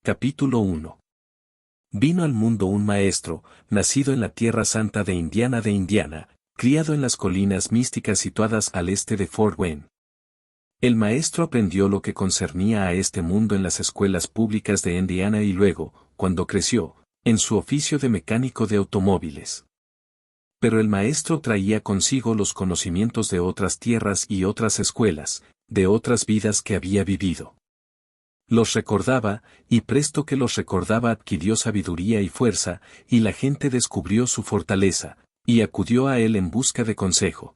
Capítulo 1. Vino al mundo un maestro, nacido en la tierra santa de Indiana, criado en las colinas místicas situadas al este de Fort Wayne. El maestro aprendió lo que concernía a este mundo en las escuelas públicas de Indiana y luego, cuando creció, en su oficio de mecánico de automóviles. Pero el maestro traía consigo los conocimientos de otras tierras y otras escuelas, de otras vidas que había vivido. Los recordaba, y presto que los recordaba adquirió sabiduría y fuerza, y la gente descubrió su fortaleza, y acudió a él en busca de consejo.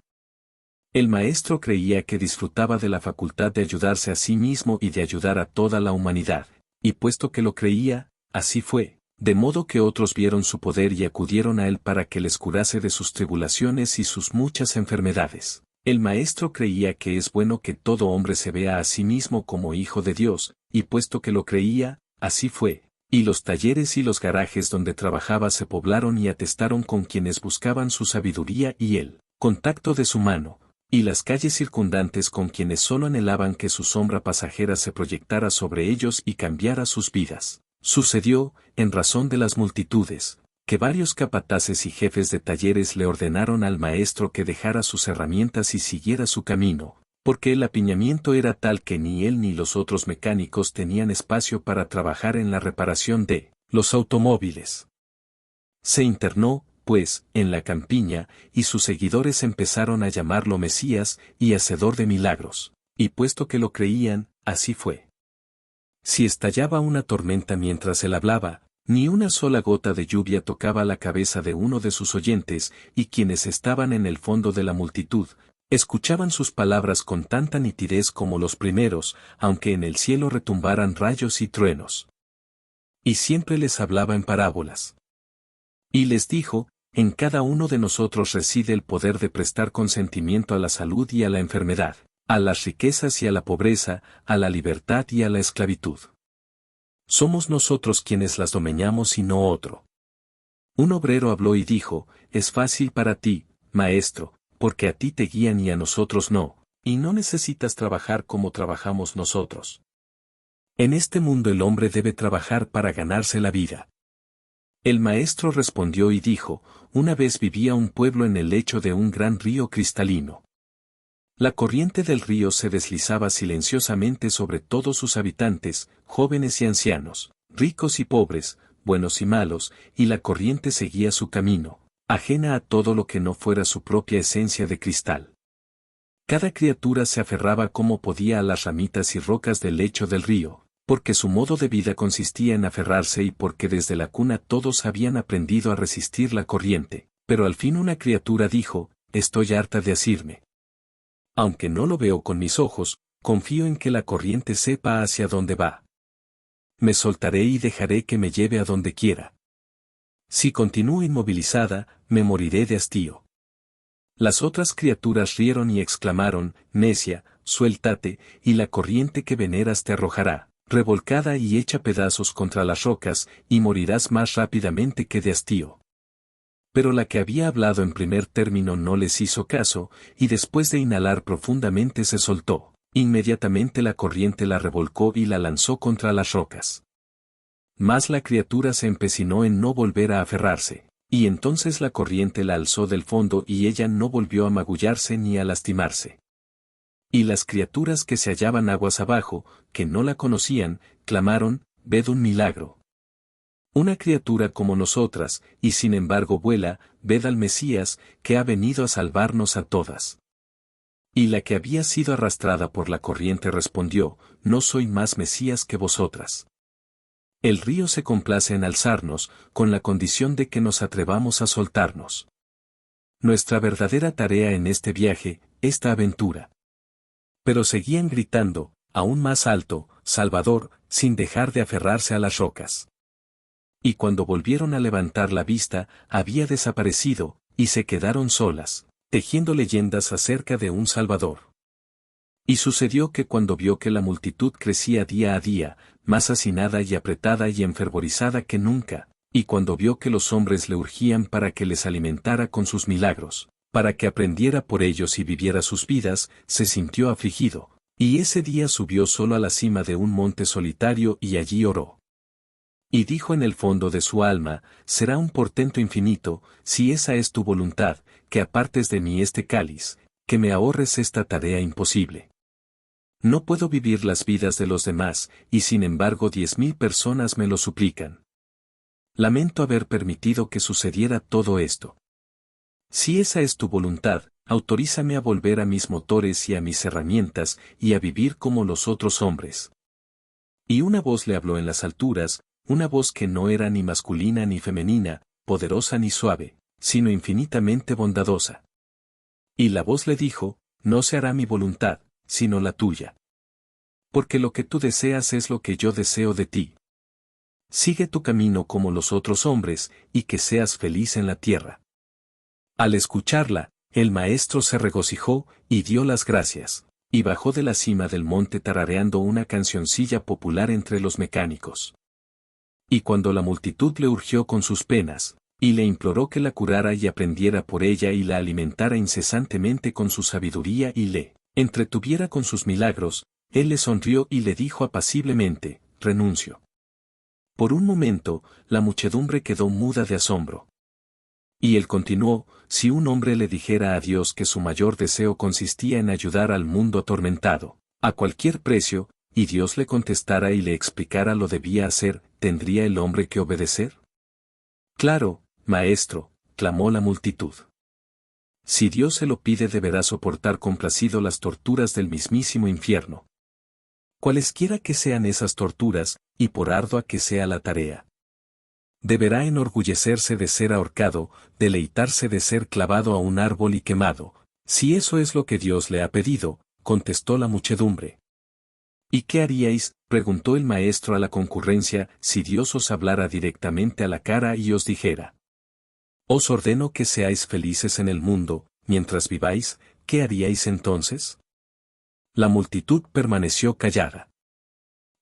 El maestro creía que disfrutaba de la facultad de ayudarse a sí mismo y de ayudar a toda la humanidad, y puesto que lo creía, así fue, de modo que otros vieron su poder y acudieron a él para que les curase de sus tribulaciones y sus muchas enfermedades. El maestro creía que es bueno que todo hombre se vea a sí mismo como hijo de Dios, y puesto que lo creía, así fue, y los talleres y los garajes donde trabajaba se poblaron y atestaron con quienes buscaban su sabiduría y el contacto de su mano, y las calles circundantes con quienes solo anhelaban que su sombra pasajera se proyectara sobre ellos y cambiara sus vidas. Sucedió, en razón de las multitudes, que varios capataces y jefes de talleres le ordenaron al maestro que dejara sus herramientas y siguiera su camino, porque el apiñamiento era tal que ni él ni los otros mecánicos tenían espacio para trabajar en la reparación de los automóviles. Se internó, pues, en la campiña, y sus seguidores empezaron a llamarlo Mesías y hacedor de milagros, y puesto que lo creían, así fue. Si estallaba una tormenta mientras él hablaba, ni una sola gota de lluvia tocaba la cabeza de uno de sus oyentes, y quienes estaban en el fondo de la multitud, escuchaban sus palabras con tanta nitidez como los primeros, aunque en el cielo retumbaran rayos y truenos. Y siempre les hablaba en parábolas. Y les dijo, en cada uno de nosotros reside el poder de prestar consentimiento a la salud y a la enfermedad, a las riquezas y a la pobreza, a la libertad y a la esclavitud. Somos nosotros quienes las domeñamos y no otro. Un obrero habló y dijo, es fácil para ti, maestro, porque a ti te guían y a nosotros no, y no necesitas trabajar como trabajamos nosotros. En este mundo el hombre debe trabajar para ganarse la vida. El maestro respondió y dijo, una vez vivía un pueblo en el lecho de un gran río cristalino. La corriente del río se deslizaba silenciosamente sobre todos sus habitantes, jóvenes y ancianos, ricos y pobres, buenos y malos, y la corriente seguía su camino, ajena a todo lo que no fuera su propia esencia de cristal. Cada criatura se aferraba como podía a las ramitas y rocas del lecho del río, porque su modo de vida consistía en aferrarse y porque desde la cuna todos habían aprendido a resistir la corriente, pero al fin una criatura dijo, estoy harta de asirme. Aunque no lo veo con mis ojos, confío en que la corriente sepa hacia dónde va. Me soltaré y dejaré que me lleve a donde quiera. Si continúo inmovilizada, me moriré de hastío. Las otras criaturas rieron y exclamaron, necia, suéltate, y la corriente que veneras te arrojará, revolcada y hecha pedazos contra las rocas, y morirás más rápidamente que de hastío. Pero la que había hablado en primer término no les hizo caso, y después de inhalar profundamente se soltó. Inmediatamente la corriente la revolcó y la lanzó contra las rocas. Mas la criatura se empecinó en no volver a aferrarse, y entonces la corriente la alzó del fondo y ella no volvió a magullarse ni a lastimarse. Y las criaturas que se hallaban aguas abajo, que no la conocían, clamaron, ved un milagro. Una criatura como nosotras, y sin embargo vuela, ved al Mesías, que ha venido a salvarnos a todas. Y la que había sido arrastrada por la corriente respondió, no soy más Mesías que vosotras. El río se complace en alzarnos, con la condición de que nos atrevamos a soltarnos. Nuestra verdadera tarea en este viaje, esta aventura. Pero seguían gritando, aún más alto, Salvador, sin dejar de aferrarse a las rocas. Y cuando volvieron a levantar la vista, había desaparecido, y se quedaron solas, tejiendo leyendas acerca de un Salvador. Y sucedió que cuando vio que la multitud crecía día a día, más hacinada y apretada y enfervorizada que nunca, y cuando vio que los hombres le urgían para que les alimentara con sus milagros, para que aprendiera por ellos y viviera sus vidas, se sintió afligido, y ese día subió solo a la cima de un monte solitario y allí oró. Y dijo en el fondo de su alma, será un portento infinito, si esa es tu voluntad, que apartes de mí este cáliz, que me ahorres esta tarea imposible. No puedo vivir las vidas de los demás, y sin embargo 10.000 personas me lo suplican. Lamento haber permitido que sucediera todo esto. Si esa es tu voluntad, autorízame a volver a mis motores y a mis herramientas, y a vivir como los otros hombres. Y una voz le habló en las alturas, una voz que no era ni masculina ni femenina, poderosa ni suave, sino infinitamente bondadosa. Y la voz le dijo, no se hará mi voluntad, sino la tuya. Porque lo que tú deseas es lo que yo deseo de ti. Sigue tu camino como los otros hombres, y que seas feliz en la tierra. Al escucharla, el maestro se regocijó, y dio las gracias, y bajó de la cima del monte tarareando una cancioncilla popular entre los mecánicos. Y cuando la multitud le urgió con sus penas, y le imploró que la curara y aprendiera por ella y la alimentara incesantemente con su sabiduría y le entretuviera con sus milagros, él le sonrió y le dijo apaciblemente, renuncio. Por un momento, la muchedumbre quedó muda de asombro. Y él continuó, si un hombre le dijera a Dios que su mayor deseo consistía en ayudar al mundo atormentado, a cualquier precio, y Dios le contestara y le explicara lo debía hacer, ¿tendría el hombre que obedecer? Claro, maestro, clamó la multitud. Si Dios se lo pide deberá soportar complacido las torturas del mismísimo infierno. Cualesquiera que sean esas torturas, y por ardua que sea la tarea. Deberá enorgullecerse de ser ahorcado, deleitarse de ser clavado a un árbol y quemado. Si eso es lo que Dios le ha pedido, contestó la muchedumbre. ¿Y qué haríais? Preguntó el maestro a la concurrencia, si Dios os hablara directamente a la cara y os dijera: os ordeno que seáis felices en el mundo, mientras viváis, ¿qué haríais entonces? La multitud permaneció callada.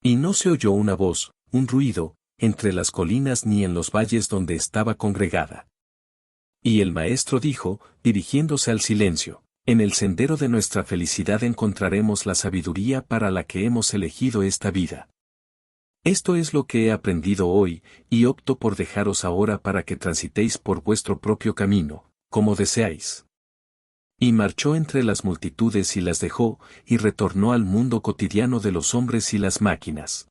Y no se oyó una voz, un ruido, entre las colinas ni en los valles donde estaba congregada. Y el maestro dijo, dirigiéndose al silencio: en el sendero de nuestra felicidad encontraremos la sabiduría para la que hemos elegido esta vida. Esto es lo que he aprendido hoy, y opto por dejaros ahora para que transitéis por vuestro propio camino, como deseáis. Y marchó entre las multitudes y las dejó, y retornó al mundo cotidiano de los hombres y las máquinas.